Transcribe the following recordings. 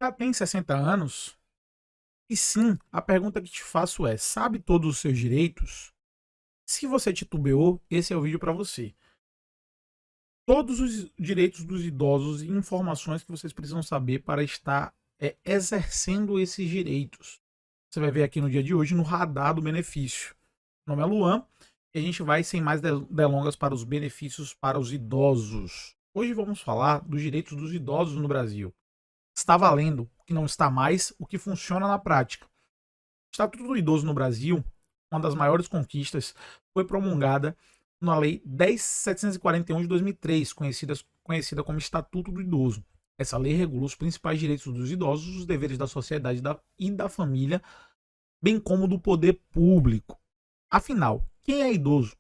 Já tem 60 anos? E sim, a pergunta que te faço é: sabe todos os seus direitos? Se você titubeou, esse é o vídeo para você. Todos os direitos dos idosos e informações que vocês precisam saber para estar exercendo esses direitos. Você vai ver aqui no dia de hoje no radar do benefício. Meu nome é Luan e a gente vai sem mais delongas para os benefícios para os idosos. Hoje vamos falar dos direitos dos idosos no Brasil. Está valendo, o que não está mais, o que funciona na prática. O Estatuto do Idoso no Brasil, uma das maiores conquistas, foi promulgada na Lei 10.741 de 2003, conhecida como Estatuto do Idoso. Essa lei regula os principais direitos dos idosos, os deveres da sociedade e da família, bem como do poder público. Afinal, quem é idoso?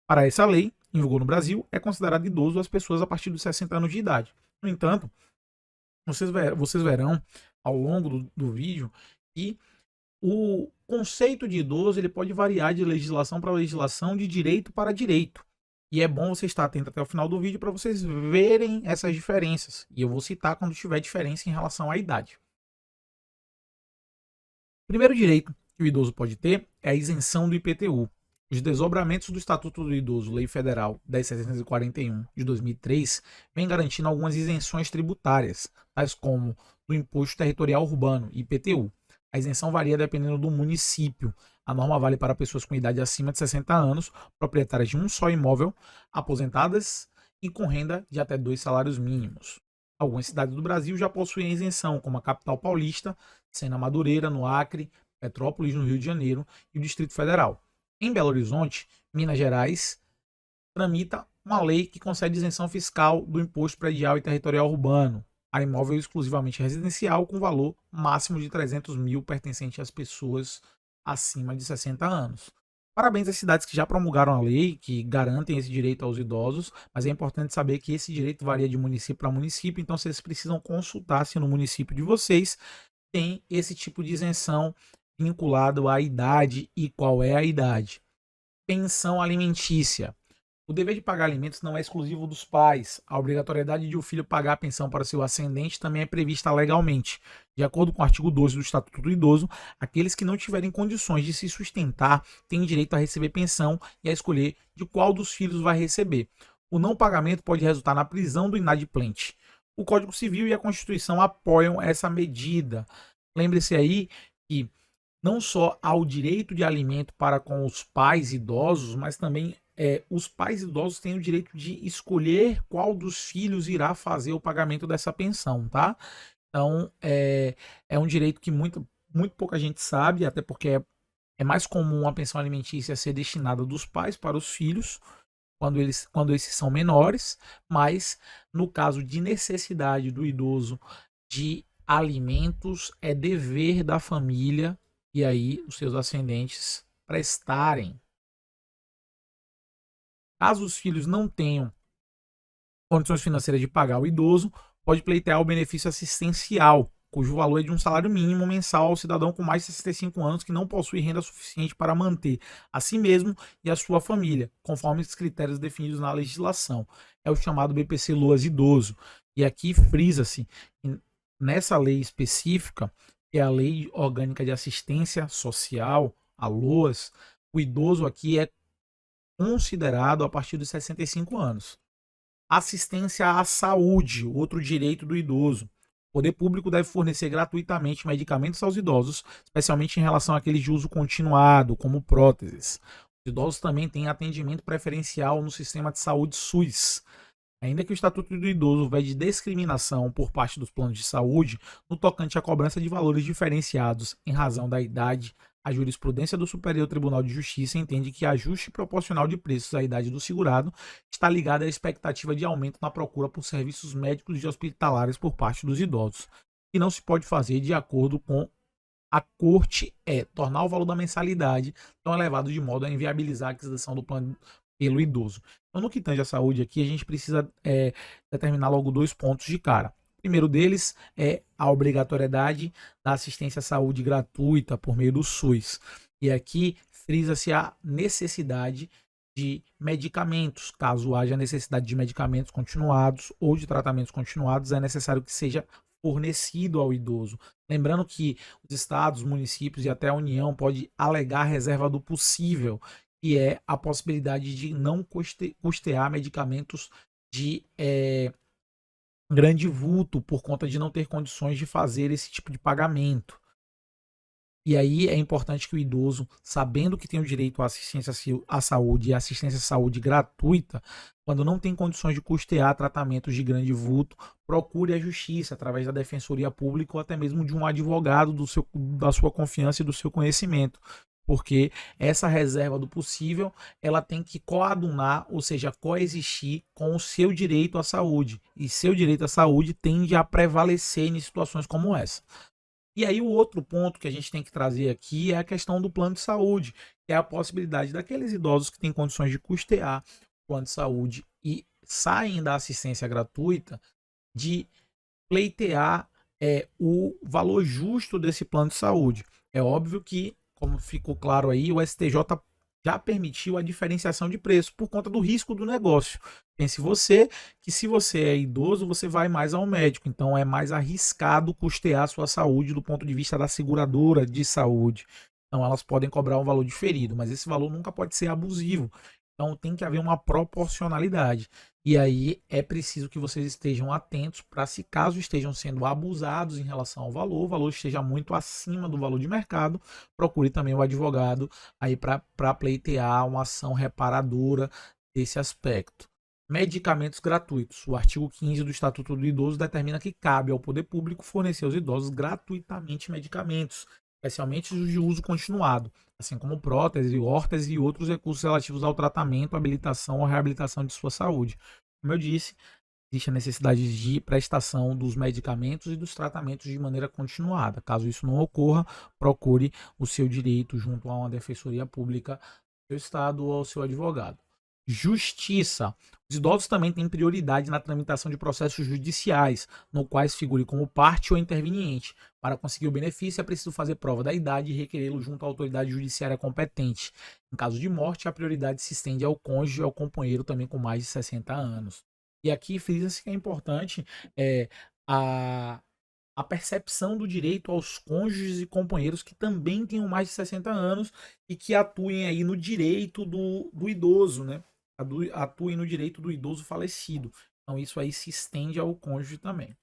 Para essa lei, em vigor no Brasil, é considerado idoso as pessoas a partir dos 60 anos de idade. No entanto, vocês verão ao longo do vídeo que o conceito de idoso ele pode variar de legislação para legislação, de direito para direito. E é bom você estar atento até o final do vídeo para vocês verem essas diferenças. E eu vou citar quando tiver diferença em relação à idade. O primeiro direito que o idoso pode ter é a isenção do IPTU. Os desdobramentos do Estatuto do Idoso, Lei Federal 10.741 de 2003, vem garantindo algumas isenções tributárias, tais como do Imposto Territorial Urbano, IPTU. A isenção varia dependendo do município. A norma vale para pessoas com idade acima de 60 anos, proprietárias de um só imóvel, aposentadas e com renda de até 2 salários mínimos. Algumas cidades do Brasil já possuem isenção, como a capital paulista, Sena Madureira, no Acre, Petrópolis, no Rio de Janeiro e o Distrito Federal. Em Belo Horizonte, Minas Gerais, tramita uma lei que concede isenção fiscal do imposto predial e territorial urbano a imóvel exclusivamente residencial com valor máximo de 300 mil pertencente às pessoas acima de 60 anos. Parabéns às cidades que já promulgaram a lei, que garantem esse direito aos idosos, mas é importante saber que esse direito varia de município para município, então vocês precisam consultar se no município de vocês tem esse tipo de isenção vinculado à idade e qual é a idade. Pensão alimentícia. O dever de pagar alimentos não é exclusivo dos pais. A obrigatoriedade de o filho pagar a pensão para seu ascendente também é prevista legalmente. De acordo com o artigo 12 do Estatuto do Idoso, aqueles que não tiverem condições de se sustentar têm direito a receber pensão e a escolher de qual dos filhos vai receber. O não pagamento pode resultar na prisão do inadimplente. O Código Civil e a Constituição apoiam essa medida. Lembre-se aí que não só há o direito de alimento para com os pais idosos, mas também os pais idosos têm o direito de escolher qual dos filhos irá fazer o pagamento dessa pensão, tá? Então, é um direito que muito pouca gente sabe, até porque é mais comum a pensão alimentícia ser destinada dos pais para os filhos, quando esses são menores, mas no caso de necessidade do idoso de alimentos, é dever da família e aí os seus ascendentes prestarem. Caso os filhos não tenham condições financeiras de pagar o idoso, pode pleitear o benefício assistencial, cujo valor é de um salário mínimo mensal ao cidadão com mais de 65 anos que não possui renda suficiente para manter a si mesmo e a sua família, conforme os critérios definidos na legislação. É o chamado BPC Loas Idoso. E aqui frisa-se, nessa lei específica, que é a Lei Orgânica de Assistência Social, a LOAS, o idoso aqui é considerado a partir dos 65 anos. Assistência à saúde, outro direito do idoso. O poder público deve fornecer gratuitamente medicamentos aos idosos, especialmente em relação àqueles de uso continuado, como próteses. Os idosos também têm atendimento preferencial no sistema de saúde SUS. Ainda que o Estatuto do Idoso vede discriminação por parte dos planos de saúde no tocante à cobrança de valores diferenciados em razão da idade, a jurisprudência do Superior Tribunal de Justiça entende que ajuste proporcional de preços à idade do segurado está ligado à expectativa de aumento na procura por serviços médicos e hospitalares por parte dos idosos, que não se pode fazer de acordo com a corte tornar o valor da mensalidade tão elevado de modo a inviabilizar a aquisição do plano pelo idoso. Então, no que tange à saúde aqui, a gente precisa determinar logo 2 pontos de cara. O primeiro deles é a obrigatoriedade da assistência à saúde gratuita por meio do SUS. E aqui frisa-se a necessidade de medicamentos. Caso haja necessidade de medicamentos continuados ou de tratamentos continuados, é necessário que seja fornecido ao idoso. Lembrando que os estados, municípios e até a União pode alegar a reserva do possível, que é a possibilidade de não custear medicamentos de grande vulto por conta de não ter condições de fazer esse tipo de pagamento. E aí é importante que o idoso, sabendo que tem o direito à assistência à saúde e assistência à saúde gratuita, quando não tem condições de custear tratamentos de grande vulto, procure a justiça através da defensoria pública ou até mesmo de um advogado da sua confiança e do seu conhecimento. Porque essa reserva do possível, ela tem que coadunar, ou seja, coexistir com o seu direito à saúde. E seu direito à saúde tende a prevalecer em situações como essa. E aí o outro ponto que a gente tem que trazer aqui é a questão do plano de saúde, que é a possibilidade daqueles idosos que têm condições de custear o plano de saúde e saem da assistência gratuita, de pleitear o valor justo desse plano de saúde. É óbvio que, como ficou claro aí, o STJ já permitiu a diferenciação de preço por conta do risco do negócio. Pense você que, se você é idoso, você vai mais ao médico, então é mais arriscado custear a sua saúde do ponto de vista da seguradora de saúde. Então elas podem cobrar um valor diferido, mas esse valor nunca pode ser abusivo. Então tem que haver uma proporcionalidade. E aí é preciso que vocês estejam atentos para, se caso estejam sendo abusados em relação ao valor, o valor esteja muito acima do valor de mercado, procure também o advogado aí para pleitear uma ação reparadora desse aspecto. Medicamentos gratuitos. O artigo 15 do Estatuto do Idoso determina que cabe ao poder público fornecer aos idosos gratuitamente medicamentos, especialmente os de uso continuado, assim como prótese, órtese e outros recursos relativos ao tratamento, habilitação ou reabilitação de sua saúde. Como eu disse, existe a necessidade de prestação dos medicamentos e dos tratamentos de maneira continuada. Caso isso não ocorra, procure o seu direito junto a uma defensoria pública do seu estado ou ao seu advogado. Justiça. Os idosos também têm prioridade na tramitação de processos judiciais, no quais figure como parte ou interveniente. Para conseguir o benefício, é preciso fazer prova da idade e requerê-lo junto à autoridade judiciária competente. Em caso de morte, a prioridade se estende ao cônjuge e ao companheiro também com mais de 60 anos. E aqui frisa-se que é importante a, a percepção do direito aos cônjuges e companheiros que também tenham mais de 60 anos e que atuem aí no direito do idoso, né? Atuem no direito do idoso falecido. Então isso aí se estende ao cônjuge também.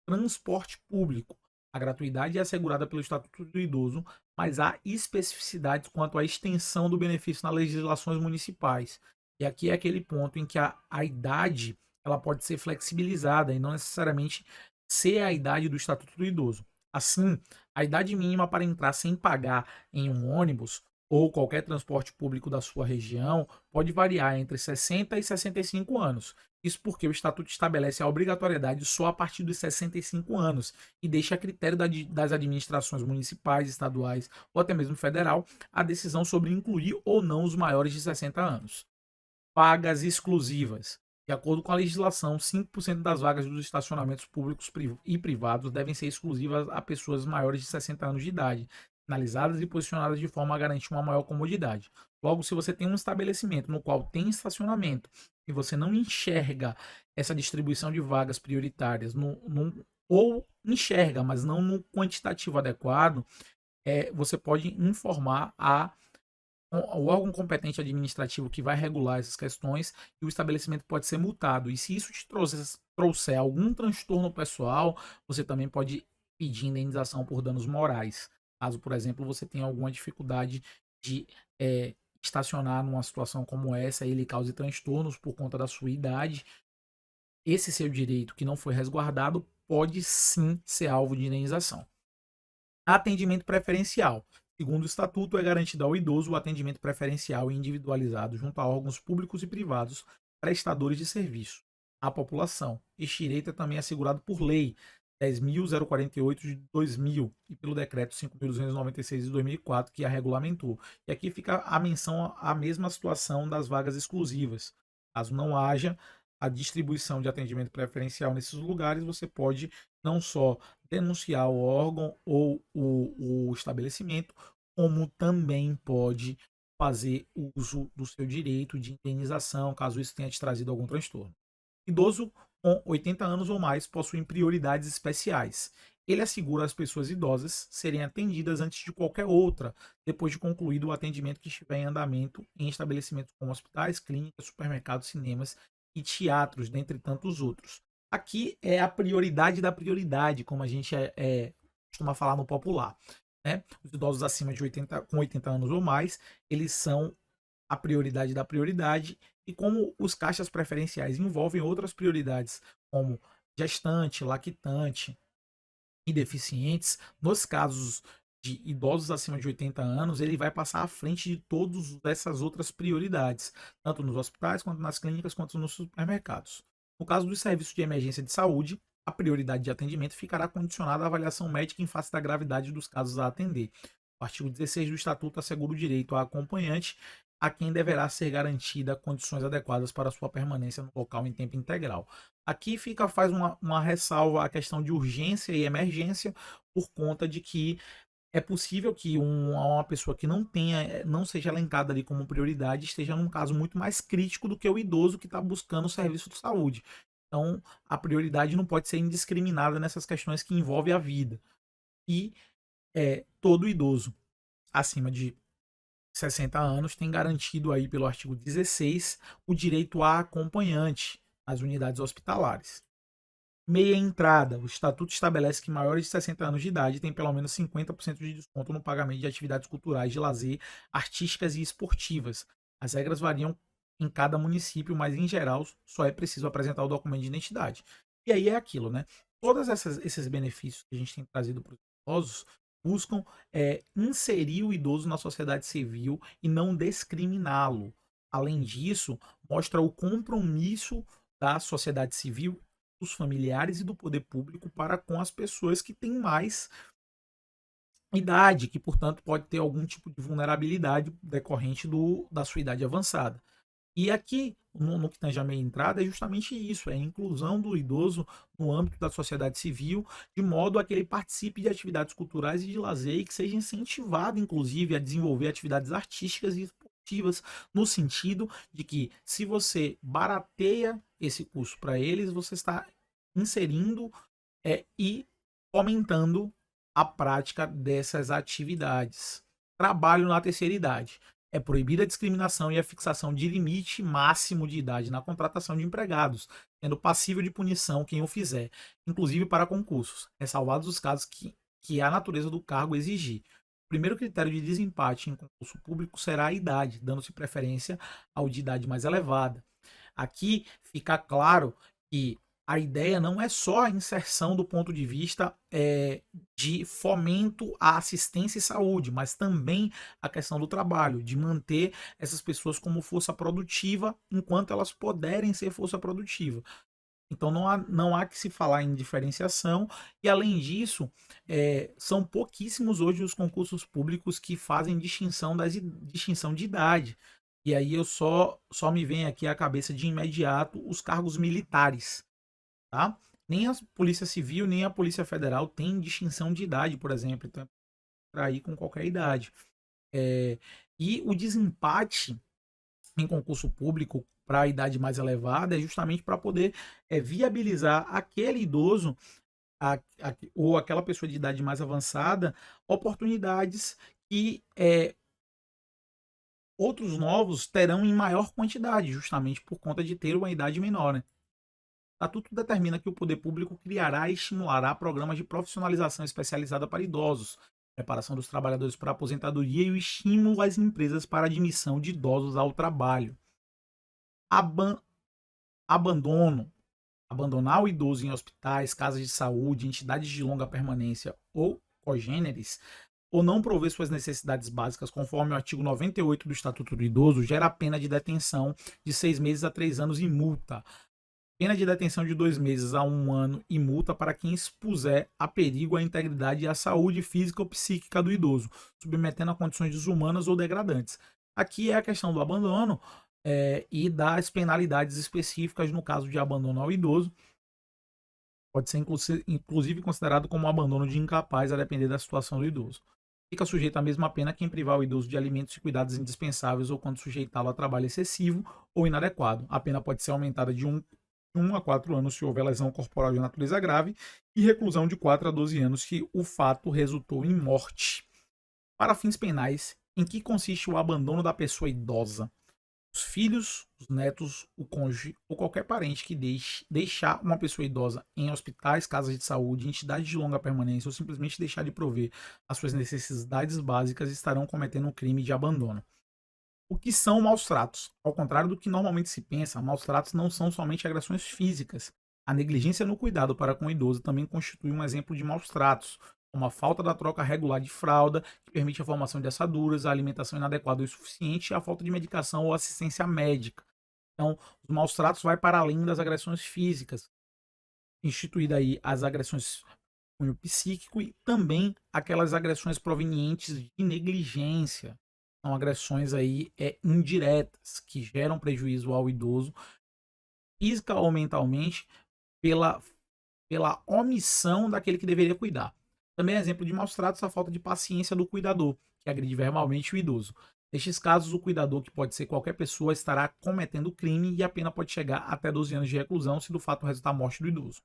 Transporte público. A gratuidade é assegurada pelo Estatuto do Idoso, mas há especificidades quanto à extensão do benefício nas legislações municipais. E aqui é aquele ponto em que a idade ela pode ser flexibilizada e não necessariamente ser a idade do Estatuto do Idoso. Assim, a idade mínima para entrar sem pagar em um ônibus ou qualquer transporte público da sua região pode variar entre 60 e 65 anos. Isso porque o Estatuto estabelece a obrigatoriedade só a partir dos 65 anos e deixa a critério das administrações municipais, estaduais ou até mesmo federal a decisão sobre incluir ou não os maiores de 60 anos. Vagas exclusivas. De acordo com a legislação, 5% das vagas dos estacionamentos públicos e privados devem ser exclusivas a pessoas maiores de 60 anos de idade, finalizadas e posicionadas de forma a garantir uma maior comodidade. Logo, se você tem um estabelecimento no qual tem estacionamento e você não enxerga essa distribuição de vagas prioritárias ou enxerga, mas não no quantitativo adequado, você pode informar o órgão competente administrativo que vai regular essas questões, e o estabelecimento pode ser multado. E se isso te trouxer algum transtorno pessoal, você também pode pedir indenização por danos morais. Caso, por exemplo, você tenha alguma dificuldade de estacionar numa situação como essa e ele cause transtornos por conta da sua idade, esse seu direito que não foi resguardado pode sim ser alvo de indenização. Atendimento preferencial. Segundo o Estatuto, é garantido ao idoso o atendimento preferencial e individualizado junto a órgãos públicos e privados prestadores de serviço à população. Este direito é também assegurado por Lei 10.048 de 2000 e pelo Decreto 5.296 de 2004, que a regulamentou. E aqui fica a menção à mesma situação das vagas exclusivas. Caso não haja a distribuição de atendimento preferencial nesses lugares, você pode não só denunciar o órgão ou o estabelecimento, como também pode fazer uso do seu direito de indenização, caso isso tenha te trazido algum transtorno. Idoso com 80 anos ou mais possuem prioridades especiais. Ele assegura às pessoas idosas serem atendidas antes de qualquer outra, depois de concluído o atendimento que estiver em andamento em estabelecimentos como hospitais, clínicas, supermercados, cinemas e teatros, dentre tantos outros. Aqui é a prioridade da prioridade, como a gente costuma falar no popular. Né? Os idosos acima de 80, com 80 anos ou mais, eles são a prioridade da prioridade, e como os caixas preferenciais envolvem outras prioridades, como gestante, lactante e deficientes, nos casos de idosos acima de 80 anos, ele vai passar à frente de todas essas outras prioridades, tanto nos hospitais, quanto nas clínicas, quanto nos supermercados. No caso dos serviços de emergência de saúde, a prioridade de atendimento ficará condicionada à avaliação médica em face da gravidade dos casos a atender. O artigo 16 do Estatuto assegura o direito a acompanhante, a quem deverá ser garantida condições adequadas para sua permanência no local em tempo integral. Aqui faz uma ressalva à questão de urgência e emergência, por conta de que é possível que uma pessoa que não seja elencada ali como prioridade esteja num caso muito mais crítico do que o idoso que está buscando o serviço de saúde. Então, a prioridade não pode ser indiscriminada nessas questões que envolvem a vida. E todo idoso acima de 60 anos tem garantido aí pelo artigo 16 o direito a acompanhante nas unidades hospitalares. Meia entrada. O Estatuto estabelece que maiores de 60 anos de idade têm pelo menos 50% de desconto no pagamento de atividades culturais, de lazer, artísticas e esportivas. As regras variam em cada município, mas em geral só é preciso apresentar o documento de identidade. E aí é aquilo, né? Todos esses benefícios que a gente tem trazido para os idosos buscam inserir o idoso na sociedade civil e não discriminá-lo. Além disso, mostra o compromisso da sociedade civil, dos familiares e do poder público para com as pessoas que têm mais idade, que portanto pode ter algum tipo de vulnerabilidade decorrente da sua idade avançada. E aqui, no que tange a meia entrada, é justamente isso, é a inclusão do idoso no âmbito da sociedade civil, de modo a que ele participe de atividades culturais e de lazer e que seja incentivado, inclusive, a desenvolver atividades artísticas e esportivas, no sentido de que, se você barateia esse curso para eles, você está inserindo e fomentando a prática dessas atividades. Trabalho na terceira idade. É proibida a discriminação e a fixação de limite máximo de idade na contratação de empregados, sendo passível de punição quem o fizer, inclusive para concursos, ressalvados os casos que a natureza do cargo exigir. O primeiro critério de desempate em concurso público será a idade, dando-se preferência ao de idade mais elevada. Aqui fica claro que a ideia não é só a inserção do ponto de vista de fomento à assistência e saúde, mas também a questão do trabalho, de manter essas pessoas como força produtiva enquanto elas puderem ser força produtiva. Então não há que se falar em diferenciação, e além disso, são pouquíssimos hoje os concursos públicos que fazem distinção de idade. E aí só me vem aqui à cabeça de imediato os cargos militares. Tá? Nem a Polícia Civil, nem a Polícia Federal tem distinção de idade, por exemplo. Então, para ir com qualquer idade. E o desempate em concurso público para a idade mais elevada é justamente para poder viabilizar aquele idoso ou aquela pessoa de idade mais avançada oportunidades que outros novos terão em maior quantidade, justamente por conta de ter uma idade menor, né? O Estatuto determina que o poder público criará e estimulará programas de profissionalização especializada para idosos, preparação dos trabalhadores para a aposentadoria e o estímulo às empresas para a admissão de idosos ao trabalho. Abandono. Abandonar o idoso em hospitais, casas de saúde, entidades de longa permanência ou cogêneres, ou não prover suas necessidades básicas conforme o artigo 98 do Estatuto do Idoso, gera pena de detenção de 6 meses a 3 anos e multa. Pena de detenção de 2 meses a 1 ano e multa para quem expuser a perigo a integridade e a saúde física ou psíquica do idoso, submetendo a condições desumanas ou degradantes. Aqui é a questão do abandono e das penalidades específicas no caso de abandono ao idoso. Pode ser inclusive considerado como abandono de incapaz, a depender da situação do idoso. Fica sujeito à mesma pena quem privar o idoso de alimentos e cuidados indispensáveis ou quando sujeitá-lo a trabalho excessivo ou inadequado. A pena pode ser aumentada de 1 1 a 4 anos se houver lesão corporal de natureza grave e reclusão de 4 a 12 anos se o fato resultou em morte. Para fins penais, em que consiste o abandono da pessoa idosa? Os filhos, os netos, o cônjuge ou qualquer parente que deixar uma pessoa idosa em hospitais, casas de saúde, entidades de longa permanência ou simplesmente deixar de prover as suas necessidades básicas estarão cometendo um crime de abandono. O que são maus tratos? Ao contrário do que normalmente se pensa, maus tratos não são somente agressões físicas. A negligência no cuidado para com o idoso também constitui um exemplo de maus tratos, como a falta da troca regular de fralda, que permite a formação de assaduras, a alimentação inadequada o suficiente e a falta de medicação ou assistência médica. Então, os maus tratos vai para além das agressões físicas, instituída aí as agressões cunho psíquico e também aquelas agressões provenientes de negligência. São agressões aí indiretas que geram prejuízo ao idoso física ou mentalmente pela omissão daquele que deveria cuidar. Também é exemplo de maus tratos a falta de paciência do cuidador, que agride verbalmente o idoso. Nestes casos, o cuidador, que pode ser qualquer pessoa, estará cometendo crime e a pena pode chegar até 12 anos de reclusão se do fato resultar a morte do idoso.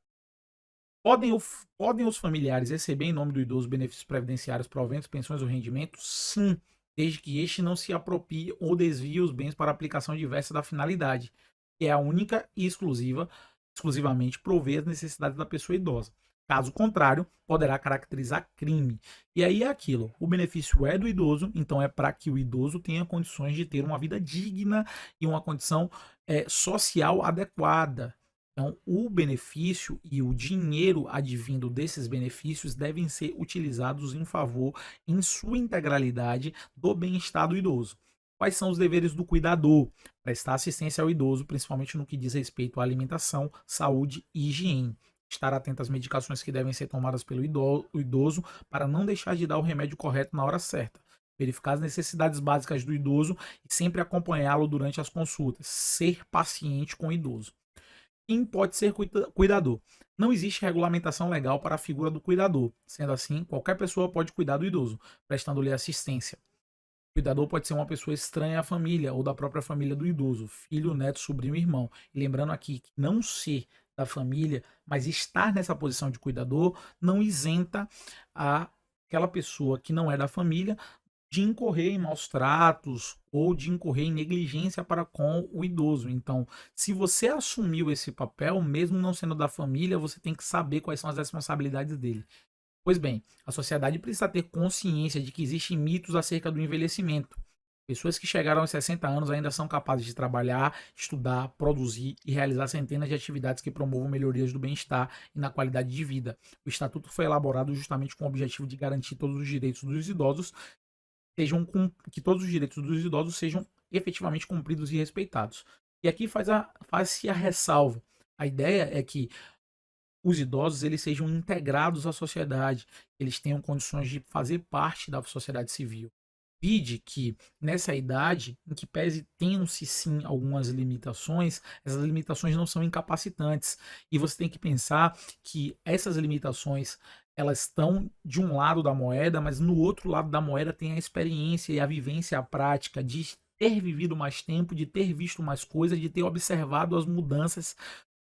Podem os familiares receber em nome do idoso benefícios previdenciários, proventos, pensões ou rendimentos? Sim, desde que este não se aproprie ou desvie os bens para aplicação diversa da finalidade, que é a única e exclusivamente prover as necessidades da pessoa idosa. Caso contrário, poderá caracterizar crime. E aí é aquilo, o benefício é do idoso, então é para que o idoso tenha condições de ter uma vida digna e uma condição social adequada. Então, o benefício e o dinheiro advindo desses benefícios devem ser utilizados em favor, em sua integralidade, do bem-estar do idoso. Quais são os deveres do cuidador? Prestar assistência ao idoso, principalmente no que diz respeito à alimentação, saúde e higiene. Estar atento às medicações que devem ser tomadas pelo idoso para não deixar de dar o remédio correto na hora certa. Verificar as necessidades básicas do idoso e sempre acompanhá-lo durante as consultas. Ser paciente com o idoso. Quem pode ser cuidador? Não existe regulamentação legal para a figura do cuidador. Sendo assim, qualquer pessoa pode cuidar do idoso, prestando-lhe assistência. O cuidador pode ser uma pessoa estranha à família ou da própria família do idoso, filho, neto, sobrinho, irmão. E lembrando aqui que não ser da família, mas estar nessa posição de cuidador, não isenta aquela pessoa que não é da família de incorrer em maus tratos ou de incorrer em negligência para com o idoso. Então, se você assumiu esse papel, mesmo não sendo da família, você tem que saber quais são as responsabilidades dele. Pois bem, a sociedade precisa ter consciência de que existem mitos acerca do envelhecimento. Pessoas que chegaram aos 60 anos ainda são capazes de trabalhar, estudar, produzir e realizar centenas de atividades que promovam melhorias do bem-estar e na qualidade de vida. O Estatuto foi elaborado justamente com o objetivo de garantir todos os direitos dos idosos, que todos os direitos dos idosos sejam efetivamente cumpridos e respeitados. E aqui faz-se a ressalva. A ideia é que os idosos eles sejam integrados à sociedade, eles tenham condições de fazer parte da sociedade civil. Vide que nessa idade, em que pese tenham-se sim algumas limitações, essas limitações não são incapacitantes. E você tem que pensar que essas limitações elas estão de um lado da moeda, mas no outro lado da moeda tem a experiência e a vivência, a prática de ter vivido mais tempo, de ter visto mais coisas, de ter observado as mudanças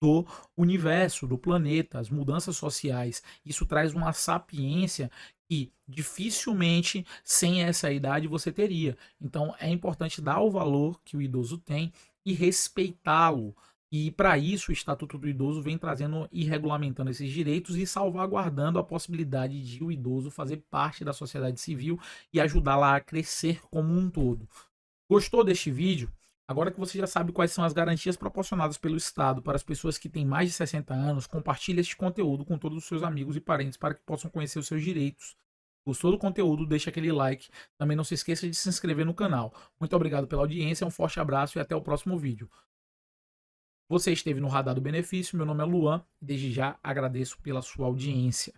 do universo, do planeta, as mudanças sociais. Isso traz uma sapiência que dificilmente sem essa idade você teria. Então é importante dar o valor que o idoso tem e respeitá-lo. E para isso o Estatuto do Idoso vem trazendo e regulamentando esses direitos e salvaguardando a possibilidade de o idoso fazer parte da sociedade civil e ajudá-la a crescer como um todo. Gostou deste vídeo? Agora que você já sabe quais são as garantias proporcionadas pelo Estado para as pessoas que têm mais de 60 anos, compartilhe este conteúdo com todos os seus amigos e parentes para que possam conhecer os seus direitos. Gostou do conteúdo? Deixa aquele like. Também não se esqueça de se inscrever no canal. Muito obrigado pela audiência, um forte abraço e até o próximo vídeo. Você esteve no Radar do Benefício, meu nome é Luan e desde já agradeço pela sua audiência.